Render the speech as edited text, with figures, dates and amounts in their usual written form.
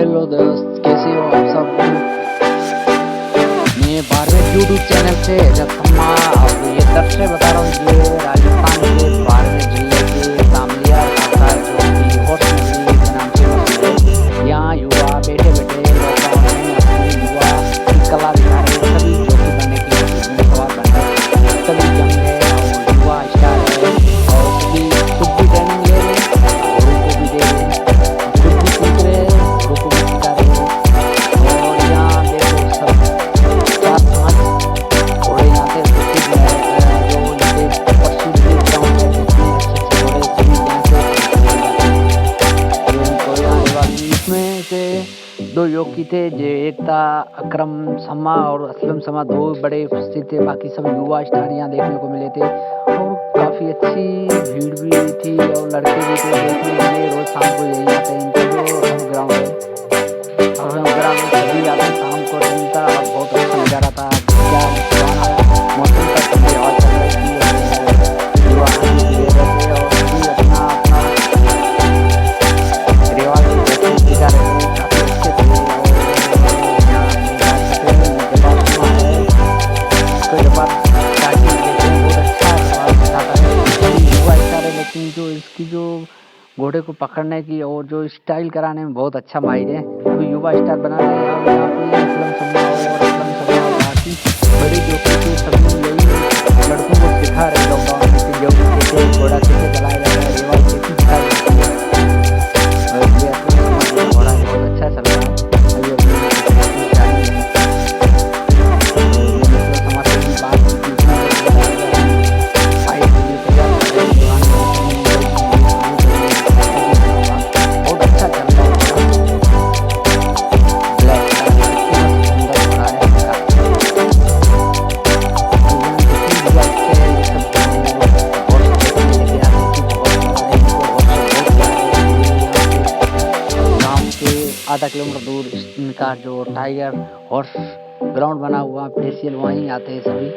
Hello दोस्त, कैसे हो आप सब। मैं बारहवें यूट्यूब चैनल से रखमा और ये तब से बता रहा हूँ। ये राजस्थान के बारहवें जिले के तामलिया का जो कि हॉर्स नगरी के नाम से मशहूर है। यहाँ युवा बैठे बैठे लॉकडाउन में अपनी युवा की कला दिखा रहे, सभी जॉकी बनने की कोशिश में सवार बन रहे, सभी जंग है और युवा स्टार है और सभी खुद भी ट्रेनिंग ले रहे और उनको भी दे रहे, खुद भी सीख रहे और उनको भी सिखा रहे। और यहाँ देखो सब चार पाँच घोड़े यहाँ पे उपस्थित हैं जो उनके प्रसिद्ध ग्राउंड है, जितने अच्छे घोड़े सभी यहाँ से उनको यहाँ रेवाल। इसमें से दो योगी थे, जो एक था अकरम शर्मा और असलम शर्मा, दो बड़े उपस्थित थे। बाकी सब युवा स्टार यहाँ देखने को मिले थे और काफ़ी अच्छी भीड़ भी थी और लड़के भी थे देखने के लिए। रोज शाम को यही आते हैं, इनका जो होम ग्राउंड है और होम ग्राउंड में सभी आते हैं शाम को दिन था और बहुत अच्छा नज़ारा था। क्या सुहाना मौसम का ठंडी हवा चल रही थी और युवा आनंद ले रहे थे और सभी अपना अपना रेवाल की ड्रेसिंग दिखा रहे थे, काफ़ी अच्छे थे। और यहाँ के पास सुना है उसके बाद बहुत अच्छा सवाल सिखाता है, सभी युवा स्टार है। लेकिन जो इसकी जो घोड़े को पकड़ने की और जो स्टाइल कराने में बहुत अच्छा माहिर है, अभी युवा स्टार बना रहे हैं। और यहाँ पे असलम शर्मा और असलम शर्मा और बाकी बड़े जोकी के सभी यही लड़कों को सिखा रहे लॉकडाउन में कि जो कैसे घोड़ा कैसे चलाया जाता है, रेवाल कैसे सिखाई जाती है। और ये असलम शर्मा का घोड़ा बहुत अच्छा चल रहा है अभी अपनी जारी है। तो ये असलम शर्मा से भी बात की थी, फाइट के लिए तैयार कर रहे हैं, बहुत अच्छा चल रहा है। ब्लैक सुंदर घोड़ा है इसका। गाँव से आधा किलोमीटर दूर इनका जो टाइगर हॉर्स ग्राउंड बना हुआ स्पेशल, वहीं आते हैं सभी।